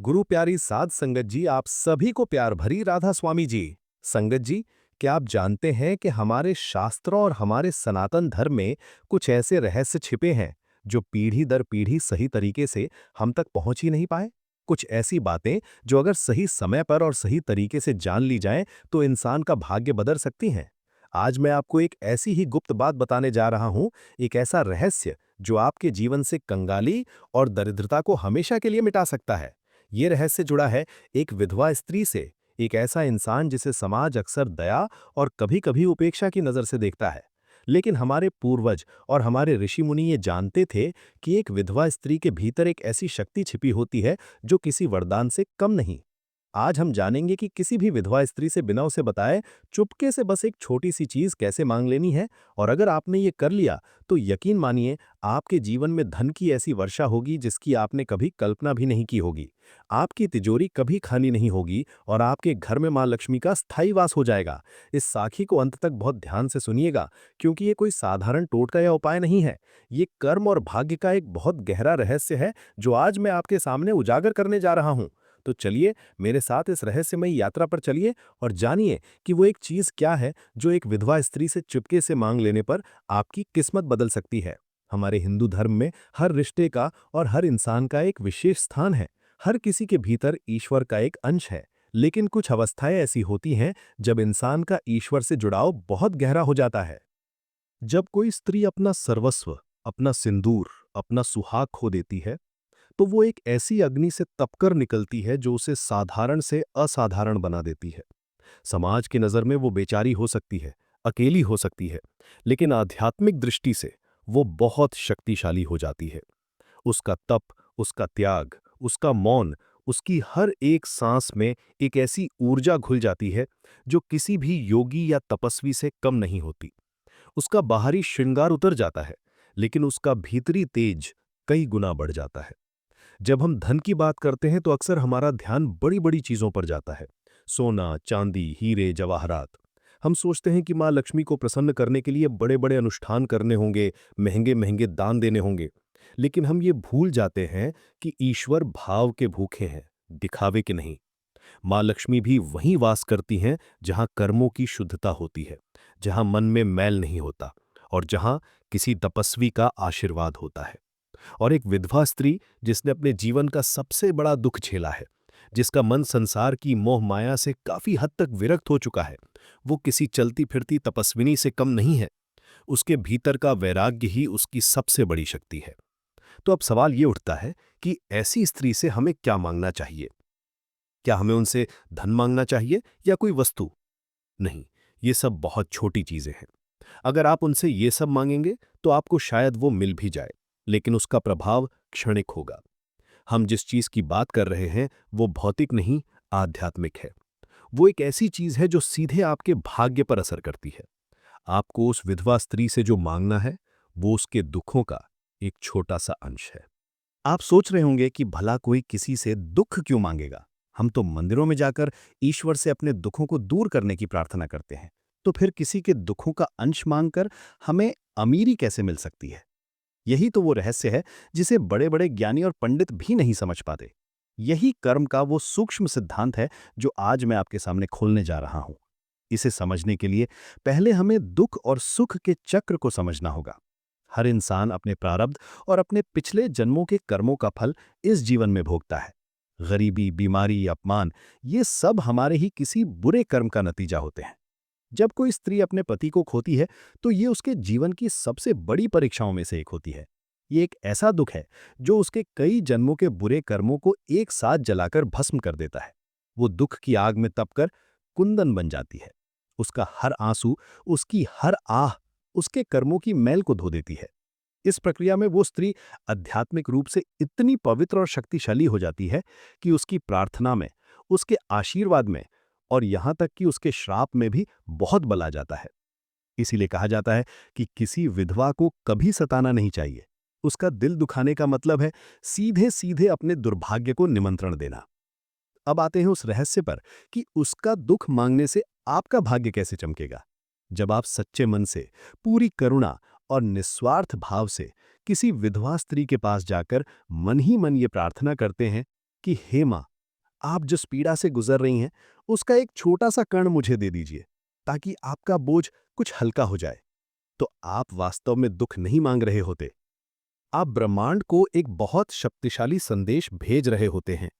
गुरु प्यारी साध संगत जी, आप सभी को प्यार भरी राधा स्वामी जी। संगत जी, क्या आप जानते हैं कि हमारे शास्त्रों और हमारे सनातन धर्म में कुछ ऐसे रहस्य छिपे हैं जो पीढ़ी दर पीढ़ी सही तरीके से हम तक पहुंच ही नहीं पाए। कुछ ऐसी बातें जो अगर सही समय पर और सही तरीके से जान ली जाएं तो इंसान का भाग्य बदल सकती हैं। आज मैं आपको एक ऐसी ही गुप्त बात बताने जा रहा हूं, एक ऐसा रहस्य जो आपके जीवन से कंगाली और दरिद्रता को हमेशा के लिए मिटा सकता है। ये रहस्य जुड़ा है एक विधवा स्त्री से, एक ऐसा इंसान जिसे समाज अक्सर दया और कभी-कभी उपेक्षा की नज़र से देखता है। लेकिन हमारे पूर्वज और हमारे ऋषि मुनि ये जानते थे कि एक विधवा स्त्री के भीतर एक ऐसी शक्ति छिपी होती है जो किसी वरदान से कम नहीं। आज हम जानेंगे कि किसी भी विधवा स्त्री से बिना उसे बताए चुपके से बस एक छोटी सी चीज कैसे मांग लेनी है, और अगर आपने ये कर लिया तो यकीन मानिए आपके जीवन में धन की ऐसी वर्षा होगी जिसकी आपने कभी कल्पना भी नहीं की होगी। आपकी तिजोरी कभी खाली नहीं होगी और आपके घर में मां लक्ष्मी का स्थायी वास हो जाएगा। इस साखी को अंत तक बहुत ध्यान से सुनिएगा, क्योंकि ये कोई साधारण टोटका या उपाय नहीं है। ये कर्म और भाग्य का एक बहुत गहरा रहस्य है जो आज मैं आपके सामने उजागर करने जा रहा हूं। तो चलिए, मेरे साथ इस रहस्यमयी यात्रा पर चलिए और जानिए कि वो एक चीज क्या है जो एक विधवा स्त्री से चुपके से मांग लेने पर आपकी किस्मत बदल सकती है। हमारे हिंदू धर्म में हर रिश्ते का और हर इंसान का एक विशेष स्थान है। हर किसी के भीतर ईश्वर का एक अंश है। लेकिन कुछ अवस्थाएं ऐसी होती हैं जब इंसान का ईश्वर से जुड़ाव बहुत गहरा हो जाता है। जब कोई स्त्री अपना सर्वस्व, अपना सिंदूर, अपना सुहाग खो देती है, तो वो एक ऐसी अग्नि से तपकर निकलती है जो उसे साधारण से असाधारण बना देती है। समाज की नज़र में वो बेचारी हो सकती है, अकेली हो सकती है, लेकिन आध्यात्मिक दृष्टि से वो बहुत शक्तिशाली हो जाती है। उसका तप, उसका त्याग, उसका मौन, उसकी हर एक सांस में एक ऐसी ऊर्जा घुल जाती है जो किसी भी योगी या तपस्वी से कम नहीं होती। उसका बाहरी श्रृंगार उतर जाता है, लेकिन उसका भीतरी तेज कई गुना बढ़ जाता है। जब हम धन की बात करते हैं तो अक्सर हमारा ध्यान बड़ी बड़ी चीजों पर जाता है। सोना, चांदी, हीरे, जवाहरात। हम सोचते हैं कि माँ लक्ष्मी को प्रसन्न करने के लिए बड़े बड़े अनुष्ठान करने होंगे, महंगे महंगे दान देने होंगे। लेकिन हम ये भूल जाते हैं कि ईश्वर भाव के भूखे हैं, दिखावे के नहीं। माँ लक्ष्मी भी वहीं वास करती हैं जहां कर्मों की शुद्धता होती है, जहां मन में मैल नहीं होता, और जहां किसी तपस्वी का आशीर्वाद होता है। और एक विधवा स्त्री जिसने अपने जीवन का सबसे बड़ा दुख झेला है, जिसका मन संसार की मोह माया से काफी हद तक विरक्त हो चुका है, वो किसी चलती फिरती तपस्विनी से कम नहीं है। उसके भीतर का वैराग्य ही उसकी सबसे बड़ी शक्ति है। तो अब सवाल ये उठता है कि ऐसी स्त्री से हमें क्या मांगना चाहिए? क्या हमें उनसे धन मांगना चाहिए या कोई वस्तु? नहीं, ये सब बहुत छोटी चीजें हैं। अगर आप उनसे ये सब मांगेंगे तो आपको शायद वो मिल भी जाए, लेकिन उसका प्रभाव क्षणिक होगा। हम जिस चीज की बात कर रहे हैं वो भौतिक नहीं, आध्यात्मिक है। वो एक ऐसी चीज है जो सीधे आपके भाग्य पर असर करती है। आपको उस विधवा स्त्री से जो मांगना है वो उसके दुखों का एक छोटा सा अंश है। आप सोच रहे होंगे कि भला कोई किसी से दुख क्यों मांगेगा? हम तो मंदिरों में जाकर ईश्वर से अपने दुखों को दूर करने की प्रार्थना करते हैं। तो फिर किसी के दुखों का अंश मांगकर हमें अमीरी कैसे मिल सकती है? यही तो वो रहस्य है जिसे बड़े बड़े ज्ञानी और पंडित भी नहीं समझ पाते। यही कर्म का वो सूक्ष्म सिद्धांत है जो आज मैं आपके सामने खोलने जा रहा हूं। इसे समझने के लिए पहले हमें दुख और सुख के चक्र को समझना होगा। हर इंसान अपने प्रारब्ध और अपने पिछले जन्मों के कर्मों का फल इस जीवन में भोगता है। गरीबी, बीमारी, अपमान, ये सब हमारे ही किसी बुरे कर्म का नतीजा होते हैं। जब कोई स्त्री अपने पति को खोती है तो ये उसके जीवन की सबसे बड़ी परीक्षाओं में से एक होती है। ये एक ऐसा दुख है जो उसके कई जन्मों के बुरे कर्मों को एक साथ जलाकर भस्म कर देता है। वो दुख की आग में तपकर कुंदन बन जाती है। उसका हर आंसू, उसकी हर आह उसके कर्मों की मैल को धो देती है। इस प्रक्रिया में वो स्त्री आध्यात्मिक रूप से इतनी पवित्र और शक्तिशाली हो जाती है कि उसकी प्रार्थना में, उसके आशीर्वाद में और यहां तक कि उसके श्राप में भी बहुत बल आ जाता है। इसीलिए कहा जाता है कि किसी विधवा को कभी सताना नहीं चाहिए। उसका दिल दुखाने का मतलब है सीधे सीधे अपने दुर्भाग्य को निमंत्रण देना। अब आते हैं उस रहस्य पर कि उसका दुख मांगने से आपका भाग्य कैसे चमकेगा। जब आप सच्चे मन से, पूरी करुणा और निस्वार्थ भाव से किसी विधवा स्त्री के पास जाकर मन ही मन ये प्रार्थना करते हैं कि हे मां, आप जिस पीड़ा से गुजर रही हैं, उसका एक छोटा-सा कण मुझे दे दीजिए, ताकि आपका बोझ कुछ हल्का हो जाए। तो आप वास्तव में दुख नहीं मांग रहे होते। आप ब्रह्मांड को एक बहुत शक्तिशाली संदेश भेज रहे होते हैं।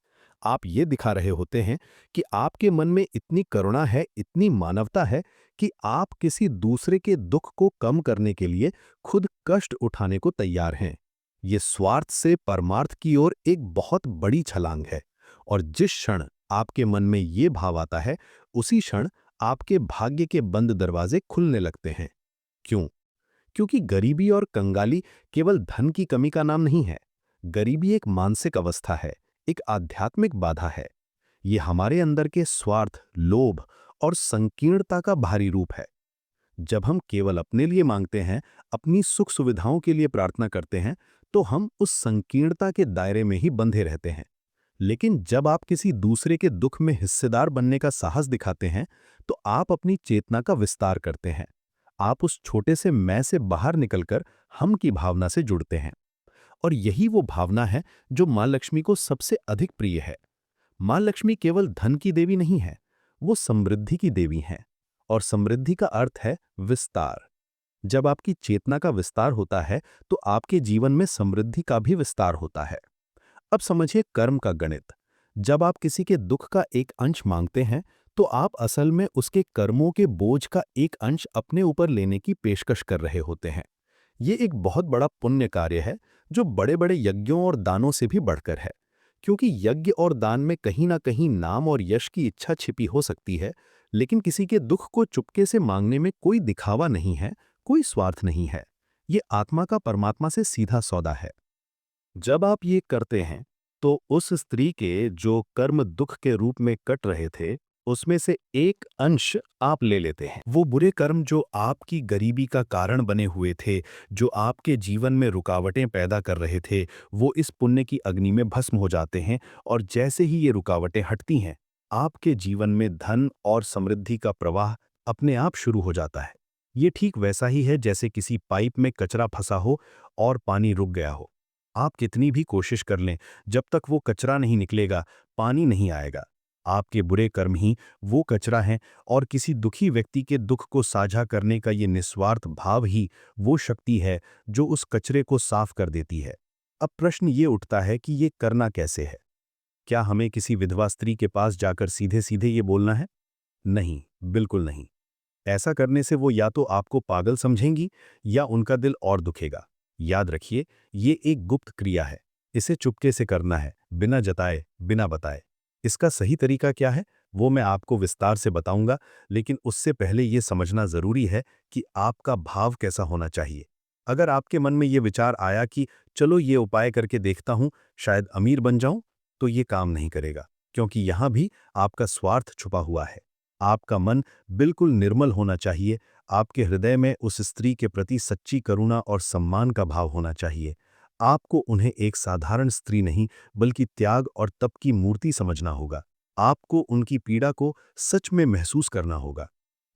आप ये दिखा रहे होते हैं कि आपके मन में इतनी करुणा है, इतनी मानवता है कि आप किसी दूसरे के दुख को कम करने के लिए खुद कष्ट उठाने को तैयार हैं। ये स्वार्थ से परमार्थ की ओर एक बहुत बड़ी छलांग है। और जिस क्षण आपके मन में ये भाव आता है, उसी क्षण आपके भाग्य के बंद दरवाजे खुलने लगते हैं। क्यों? क्योंकि गरीबी और कंगाली केवल धन की कमी का नाम नहीं है। गरीबी एक मानसिक अवस्था है, एक आध्यात्मिक बाधा है। ये हमारे अंदर के स्वार्थ, लोभ और संकीर्णता का भारी रूप है। जब हम केवल अपने लिए मांगते हैं, अपनी सुख सुविधाओं के लिए प्रार्थना करते हैं, तो हम उस संकीर्णता के दायरे में ही बंधे रहते हैं। लेकिन जब आप किसी दूसरे के दुख में हिस्सेदार बनने का साहस दिखाते हैं, तो आप अपनी चेतना का विस्तार करते हैं। आप उस छोटे से मैं से बाहर निकलकर हम की भावना से जुड़ते हैं। और यही वो भावना है जो मां लक्ष्मी को सबसे अधिक प्रिय है। मां लक्ष्मी केवल धन की देवी नहीं है, वो समृद्धि की देवी हैं। और समृद्धि का अर्थ है विस्तार। जब आपकी चेतना का विस्तार होता है, तो आपके जीवन में समृद्धि का भी विस्तार होता है। अब समझिए कर्म का गणित। जब आप किसी के दुख का एक अंश मांगते हैं, तो आप असल में उसके कर्मों के बोझ का एक अंश अपने ऊपर लेने की पेशकश कर रहे होते हैं। ये एक बहुत बड़ा पुण्य कार्य है, जो बड़े-बड़े यज्ञों और दानों से भी बढ़कर है। क्योंकि यज्ञ और दान में कहीं ना कहीं नाम और यश की इच्छा छिपी हो सकती है, लेकिन किसी के दुख को चुपके से मांगने में कोई दिखावा नहीं है, कोई स्वार्थ नहीं है। ये आत्मा का परमात्मा से सीधा सौदा है। जब आप ये करते हैं, तो उस स्त्री के जो कर्म दुख के रूप में कट रहे थे, उसमें से एक अंश आप ले लेते हैं। वो बुरे कर्म जो आपकी गरीबी का कारण बने हुए थे, जो आपके जीवन में रुकावटें पैदा कर रहे थे, वो इस पुण्य की अग्नि में भस्म हो जाते हैं। और जैसे ही ये रुकावटें हटती हैं, आपके जीवन में धन और समृद्धि का प्रवाह अपने आप शुरू हो जाता है। ये ठीक वैसा ही है जैसे किसी पाइप में कचरा फंसा हो और पानी रुक गया हो। आप कितनी भी कोशिश कर लें, जब तक वो कचरा नहीं निकलेगा, पानी नहीं आएगा। आपके बुरे कर्म ही वो कचरा हैं, और किसी दुखी व्यक्ति के दुख को साझा करने का ये निस्वार्थ भाव ही वो शक्ति है जो उस कचरे को साफ कर देती है। अब प्रश्न ये उठता है कि ये करना कैसे है? क्या हमें किसी विधवा स्त्री के पास जाकर सीधे-सीधे ये बोलना है? नहीं, बिल्कुल नहीं। ऐसा करने से वो या तो आपको पागल समझेंगी, या उनका दिल और दुखेगा। याद रखिए, ये एक गुप्त क्रिया है। इसे चुपके से करना है, बिना जताए, बिना बताए। इसका सही तरीका क्या है, वो मैं आपको विस्तार से बताऊंगा, लेकिन उससे पहले ये समझना जरूरी है कि आपका भाव कैसा होना चाहिए। अगर आपके मन में ये विचार आया कि चलो ये उपाय करके देखता हूं, शायद अमीर बन जाऊं, तो ये काम नहीं करेगा, क्योंकि यहां भी आपका स्वार्थ छुपा हुआ है। आपका मन बिल्कुल निर्मल होना चाहिए। आपके हृदय में उस स्त्री के प्रति सच्ची करुणा और सम्मान का भाव होना चाहिए। आपको उन्हें एक साधारण स्त्री नहीं, बल्कि त्याग और तप की मूर्ति समझना होगा। आपको उनकी पीड़ा को सच में महसूस करना होगा।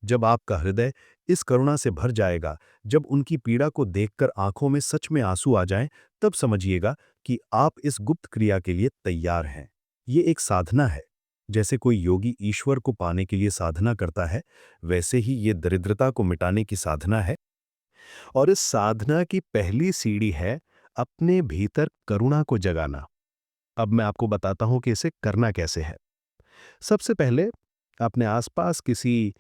जब आपका हृदय इस करुणा से भर जाएगा, जब उनकी पीड़ा को देखकर आंखों में सच में आंसू आ जाएं, तब समझिएगा कि आप इस गुप्त क्रिया के लिए तैयार हैं। ये एक साधना है। जैसे कोई योगी ईश्वर को पाने के लिए साधना करता है, वैसे ही ये दरिद्रता को मिटाने की साधना है। और इस साधना की पहली सीढ़ी है अपने भीतर करुणा को जगाना। अब मैं आपको बताता हूं कि इसे करना कैसे है। सबसे पहले अपने आसपास किसी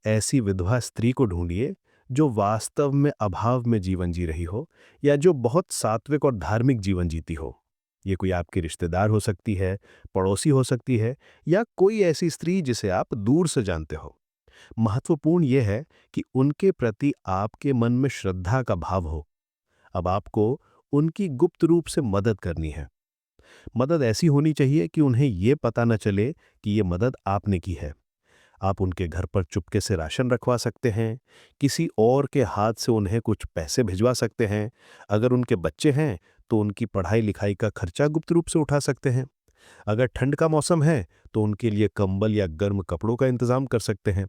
ऐसी विधवा स्त्री को ढूंढिए जो वास्तव में अभाव में जीवन जी रही हो, या जो बहुत सात्विक और धार्मिक जीवन जीती हो। ये कोई आपकी रिश्तेदार हो सकती है, पड़ोसी हो सकती है, या कोई ऐसी स्त्री जिसे आप दूर से जानते हो। महत्वपूर्ण यह है कि उनके प्रति आपके मन में श्रद्धा का भाव हो। अब आपको उनकी गुप्त रूप से मदद करनी है। मदद ऐसी होनी चाहिए कि उन्हें यह पता न चले कि ये मदद आपने की है। आप उनके घर पर चुपके से राशन रखवा सकते हैं, किसी और के हाथ से उन्हें कुछ पैसे भिजवा सकते हैं। अगर उनके बच्चे हैं, तो उनकी पढ़ाई लिखाई का खर्चा गुप्त रूप से उठा सकते हैं। अगर ठंड का मौसम है, तो उनके लिए कंबल या गर्म कपड़ों का इंतजाम कर सकते हैं।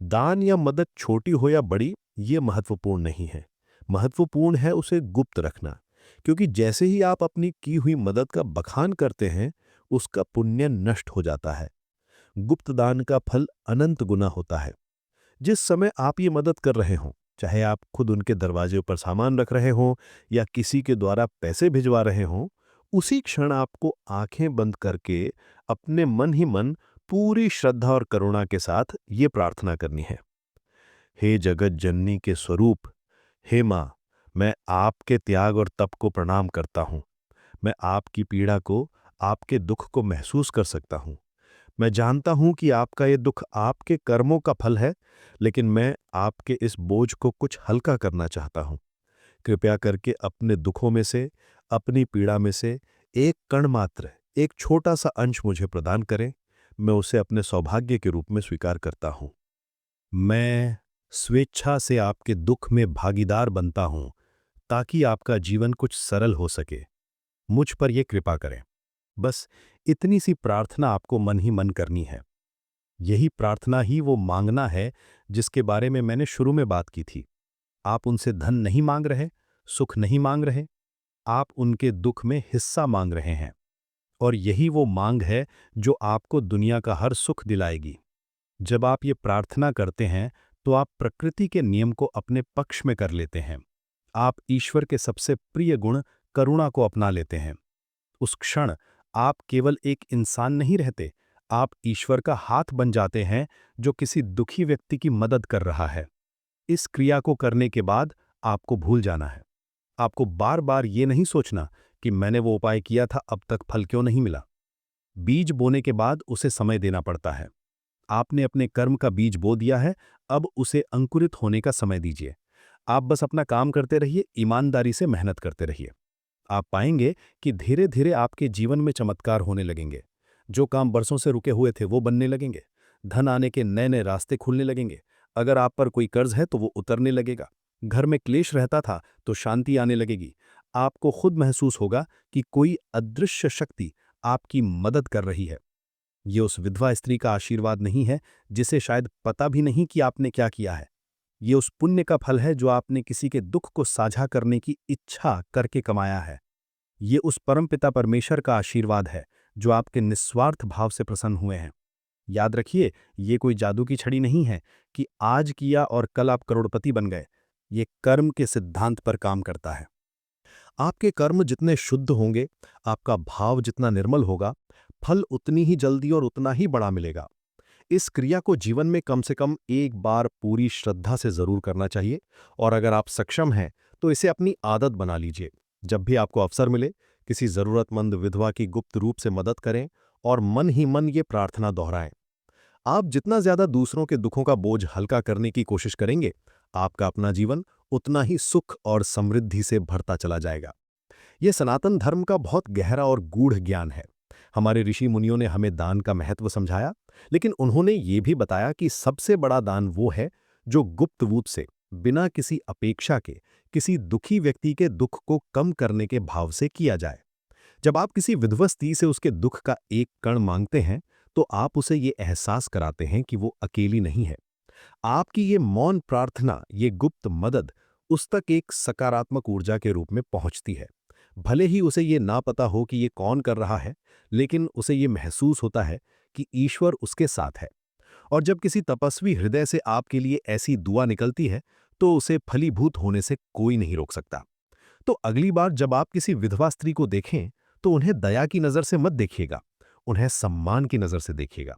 दान या मदद छोटी हो या बड़ी, ये महत्वपूर्ण नहीं है। महत्वपूर्ण है उसे गुप्त रखना, क्योंकि जैसे ही आप अपनी की हुई मदद का बखान करते हैं, उसका पुण्य नष्ट हो जाता है। गुप्त दान का फल अनंत गुना होता है। जिस समय आप ये मदद कर रहे हों, चाहे आप खुद उनके दरवाजे पर सामान रख रहे हों या किसी के द्वारा पैसे भिजवा रहे हों, उसी क्षण आपको आंखें बंद करके अपने मन ही मन पूरी श्रद्धा और करुणा के साथ ये प्रार्थना करनी है। हे जगत जननी के स्वरूप, हे माँ, मैं आपके त्याग और तप को प्रणाम करता हूँ। मैं आपकी पीड़ा को, आपके दुख को महसूस कर सकता हूँ। मैं जानता हूं कि आपका ये दुख आपके कर्मों का फल है, लेकिन मैं आपके इस बोझ को कुछ हल्का करना चाहता हूं। कृपया करके अपने दुखों में से, अपनी पीड़ा में से एक कण मात्र, एक छोटा सा अंश मुझे प्रदान करें। मैं उसे अपने सौभाग्य के रूप में स्वीकार करता हूं। मैं स्वेच्छा से आपके दुख में भागीदार बनता हूं, ताकि आपका जीवन कुछ सरल हो सके। मुझ पर यह कृपा करें। बस इतनी सी प्रार्थना आपको मन ही मन करनी है। यही प्रार्थना ही वो मांगना है जिसके बारे में मैंने शुरू में बात की थी। आप उनसे धन नहीं मांग रहे, सुख नहीं मांग रहे, आप उनके दुख में हिस्सा मांग रहे हैं। और यही वो मांग है जो आपको दुनिया का हर सुख दिलाएगी। जब आप ये प्रार्थना करते हैं तो आप प्रकृति के नियम को अपने पक्ष में कर लेते हैं। आप ईश्वर के सबसे प्रिय गुण करुणा को अपना लेते हैं। उस क्षण आप केवल एक इंसान नहीं रहते, आप ईश्वर का हाथ बन जाते हैं जो किसी दुखी व्यक्ति की मदद कर रहा है। इस क्रिया को करने के बाद आपको भूल जाना है। आपको बार बार ये नहीं सोचना कि मैंने वो उपाय किया था, अब तक फल क्यों नहीं मिला। बीज बोने के बाद उसे समय देना पड़ता है। आपने अपने कर्म का बीज बो दिया है, अब उसे अंकुरित होने का समय दीजिए। आप बस अपना काम करते रहिए, ईमानदारी से मेहनत करते रहिए। आप पाएंगे कि धीरे धीरे आपके जीवन में चमत्कार होने लगेंगे। जो काम बरसों से रुके हुए थे वो बनने लगेंगे। धन आने के नए नए रास्ते खुलने लगेंगे। अगर आप पर कोई कर्ज है तो वो उतरने लगेगा। घर में क्लेश रहता था तो शांति आने लगेगी। आपको खुद महसूस होगा कि कोई अदृश्य शक्ति आपकी मदद कर रही है। ये उस विधवा स्त्री का आशीर्वाद नहीं है जिसे शायद पता भी नहीं कि आपने क्या किया है। ये उस पुण्य का फल है जो आपने किसी के दुख को साझा करने की इच्छा करके कमाया है। ये उस परमपिता परमेश्वर का आशीर्वाद है जो आपके निस्वार्थ भाव से प्रसन्न हुए हैं। याद रखिए, ये कोई जादू की छड़ी नहीं है कि आज किया और कल आप करोड़पति बन गए। ये कर्म के सिद्धांत पर काम करता है। आपके कर्म जितने शुद्ध होंगे, आपका भाव जितना निर्मल होगा, फल उतनी ही जल्दी और उतना ही बड़ा मिलेगा। इस क्रिया को जीवन में कम से कम एक बार पूरी श्रद्धा से जरूर करना चाहिए, और अगर आप सक्षम हैं तो इसे अपनी आदत बना लीजिए। जब भी आपको अवसर मिले, किसी जरूरतमंद विधवा की गुप्त रूप से मदद करें और मन ही मन ये प्रार्थना दोहराएं। आप जितना ज्यादा दूसरों के दुखों का बोझ हल्का करने की कोशिश करेंगे, आपका अपना जीवन उतना ही सुख और समृद्धि से भरता चला जाएगा। यह सनातन धर्म का बहुत गहरा और गूढ़ ज्ञान है। हमारे ऋषि मुनियों ने हमें दान का महत्व समझाया, लेकिन उन्होंने ये भी बताया कि सबसे बड़ा दान वो है जो गुप्त रूप से, बिना किसी अपेक्षा के, किसी दुखी व्यक्ति के दुख को कम करने के भाव से किया जाए। जब आप किसी विधवा स्त्री से उसके दुख का एक कण मांगते हैं, तो आप उसे ये एहसास कराते हैं कि वो अकेली नहीं है। आपकी ये मौन प्रार्थना, ये गुप्त मदद उस तक एक सकारात्मक ऊर्जा के रूप में पहुंचती है। भले ही उसे ये ना पता हो कि ये कौन कर रहा है, लेकिन उसे ये महसूस होता है कि ईश्वर उसके साथ है। और जब किसी तपस्वी हृदय से आपके लिए ऐसी दुआ निकलती है, तो उसे फलीभूत होने से कोई नहीं रोक सकता। तो अगली बार जब आप किसी विधवा स्त्री को देखें, तो उन्हें दया की नज़र से मत देखिएगा, उन्हें सम्मान की नज़र से देखिएगा।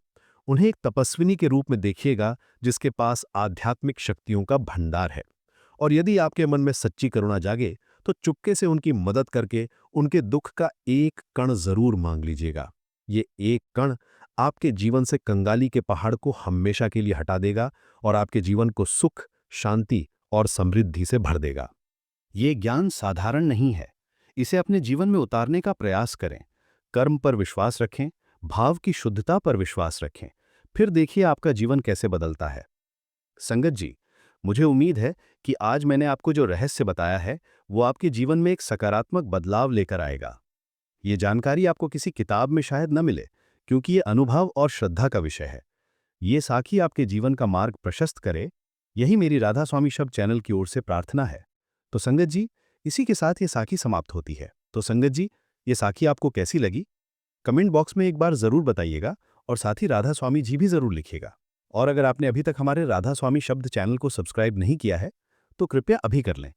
उन्हें एक तपस्विनी के रूप में देखिएगा जिसके पास आध्यात्मिक शक्तियों का भंडार है। और यदि आपके मन में सच्ची करुणा जागे, तो चुपके से उनकी मदद करके उनके दुख का एक कण जरूर मांग लीजिएगा। ये एक कण आपके जीवन से कंगाली के पहाड़ को हमेशा के लिए हटा देगा और आपके जीवन को सुख, शांति और समृद्धि से भर देगा। ये ज्ञान साधारण नहीं है। इसे अपने जीवन में उतारने का प्रयास करें। कर्म पर विश्वास रखें, भाव की शुद्धता पर विश्वास रखें। फिर देखिए आपका जीवन कैसे बदलता है। संगत जी, मुझे उम्मीद है कि आज मैंने आपको जो रहस्य बताया है, वो आपके जीवन में एक सकारात्मक बदलाव लेकर आएगा। ये जानकारी आपको किसी किताब में शायद न मिले, क्योंकि ये अनुभव और श्रद्धा का विषय है। ये साखी आपके जीवन का मार्ग प्रशस्त करे, यही मेरी राधा स्वामी शब्द चैनल की ओर से प्रार्थना है। तो संगत जी, इसी के साथ ये साखी समाप्त होती है। तो संगत जी, ये साखी आपको कैसी लगी? कमेंट बॉक्स में एक बार जरूर बताइएगा और साथ ही राधा स्वामी जी भी जरूर लिखिएगा। और अगर आपने अभी तक हमारे राधा स्वामी शब्द चैनल को सब्सक्राइब नहीं किया है तो कृपया अभी कर लें।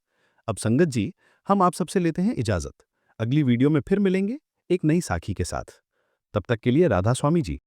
अब संगत जी, हम आप सबसे लेते हैं इजाजत। अगली वीडियो में फिर मिलेंगे एक नई साखी के साथ। तब तक के लिए राधा स्वामी जी।